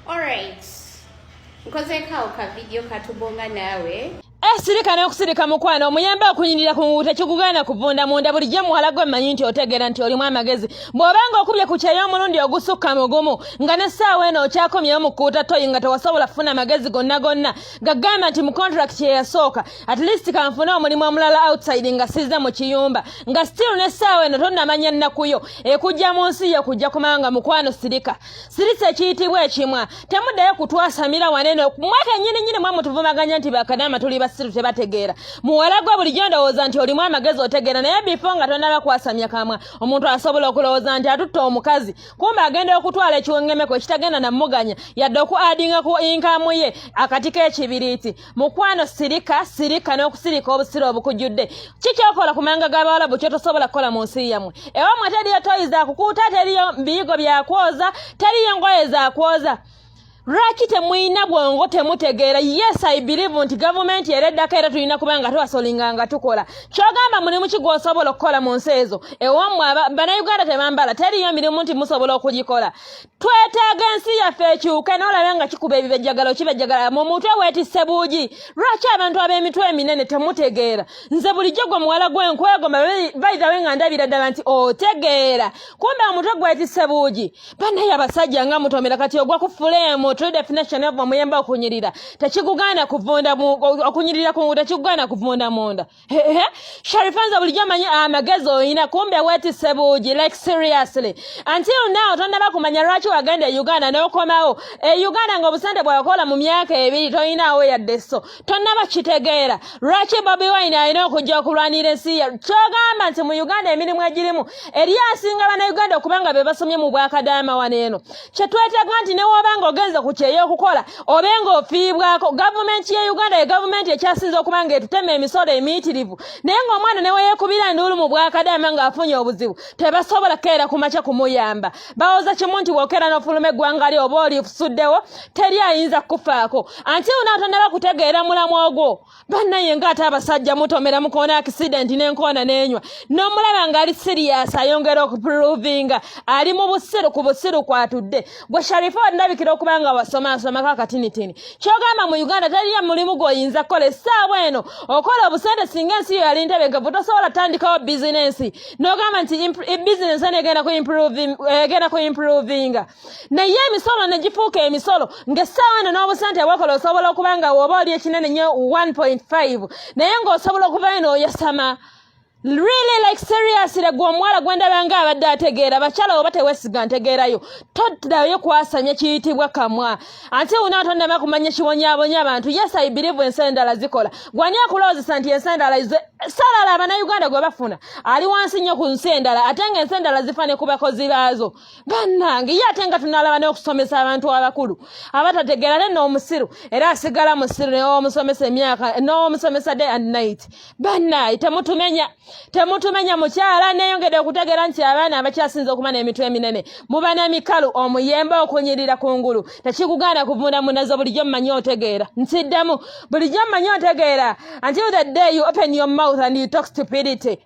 Alright. Nkoze ka video katubonga nawe. Sirika n'okusirika mukwano omuyembe okunyirira ku nguuta kikugana kuvunda munda bulijjo muwala gwe mmanyi nti otegeera nti olimu amagezi bw'obanga okubye ku kyeyo omulundi ogusukka mugumu nga n'essaawa eno okyakomyeyo mu kkuuta toyi nga tewasobola kufuna amagezi gonna gagamba nti mu contract ye yasooka at least kanfune omulimu omulala outside nga sizza mu kiyumba nga still n'essaawa eno tonnamanya ennaku yo ekujja mu nsi yo kujja kumanga mukwano sirika ekiyitibwa ekimwa temuddayo kutwasamira waneno mwete nnyini mwe mutuvumaganya nti bakadama tuli basiru tebategeera muwala gwa bulijjo ndowooza nti olimu amagezi otegeera naye before nga tonnaba kwasamya kamwa omuntu asobola okulowooza nti atutta omukazi kumbe agenda okutwala ekiwengemeko ekitagenda namuganya yadde okuadinga ku inkamu ye akati k'ekibiriiti mukwano sirika n'okusirika obusiro obukujjudde kikyokola ku manga g'abawalabu kyotosobola kukola mu nsi yammwe ewamwe teriyo toyi zakukuuta teriyo biyigo byakwoza teriyo ngoye zakwoza Lwaki temuyina bwongo temutegeera? Yes, I believe nti government yereddako era tulina kubanga twasolinga nga tukola. Kyogamba mulimu ki gw'osobola okukola mu nsi ezo? Ewammwe bannayuganda tebambala teriyo mirimu nti musobola okugikola. Twetaaga ensi yaffe ekyuke n'olaba nga kikuba ebibejjagalo kibejjagala mu mutwe weetisse buugi. Lwaki abantu ab'emitwe eminene temutegeera? Nze bulijjo gwe muwala gw'enkwegomba bayitawe nga ndabira ddala nti otegeera. Kumbe omutwe gwetisse buugi. Bannaye abasajja nga mutomera kati ogwa ku fulemu true definition of omuyembe okunyirira tekigugana kuvunda okunyirira ku tekigugana kuvunda munda Sharifanza bulijjo manyi amagezi oyina kumbe wetisse buugi like seriously until now tonnaba kumanya lwaki wagenda e Uganda n'okomawo Uganda ng'obusente bwakola mu myaka ebiri toyinaawo yadde so tonnaba kitegeera lwaki Bobi Wine alina okujja okulwanira ensi ya kyogamba nti mu Uganda emirimu egirimu eri asinga bannayuganda okubanga be basomye mu bwakadaama wano eno kyetwetaaga nti ne wobanga ogenza ku kyeyo okukola obenga ofiibwako gavumenti ya Uganda ye gavumenti ekyasinza okubanga etutema emisolo emiyitirivu naye ng'omwana ne weyeekubira nduulu mu bwakadaama ng'afunye obuzibu tebasobola keera ku makya kumuyamba bawoza kimu nti wookera n'ofuluma eggwanga lyo oba olisuddewo teri ayinza kufaako anti unaawo tonnaba kutegeera mulamwa ogwo bannaye ng'ate abasajja mutomera mukoona akisidenti n'enkoona n'enywa n'omulaba ng'ali siriyasi ayongera okupuruvinga ali mu busiru ku busiru kwatudde gwe Sharifa ndabikira okubanga wasoma akatinitini kyogamba mu Uganda teriyo mulimu gw'oyinza kukola essaawa eno okola obusente singa ensi yo yali ntebenkevu tosobola tandikawo bizinensi n'ogamba nti bizinensi eno egenda ku improvinga naye emisolo ne gifuuka emisolo ng'essaawa eno n'obusente bwokola osobola okuba nga woba oli ekinene nnyo 1.5 naye ng'osobola okuva eno oyasama really like seriously gwe omuwala gwendaba nga abadde ategeera bakyala oba tewesiga ntegeerayo toddayo kwasamya kiyitibwa kamwa ate unaawo tonnaba kumanya kiwonyaabonya abantu yes I believe ensi endala zikola gwani akulowoozesa nti ensi endala salala abannayuganda gwe bafuna ali wansi nnyo ku nsi endala ate nga ensi endala zifa ne ku bakozi baazo bannange ye ate nga tunalaba n'okusomesa abantu abakulu abatategeera ne n'omusiru era asigala musiru n'omusomesa emyaka n'omusomesa day and night bannaye temutumenya mukyala neyongedde okutegeera nti abaana abakyasinza okuba n'emitwe eminene muba n'emikalu omuyembe okunyirira ku ngulu tekikuganda kuvunda munazo bulijjo mmanyi otegeera nsiddamu bulijjo mmanyi otegeera until the day you open your mouth and you talk stupidity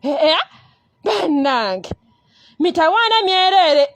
bannange mitawaana myereere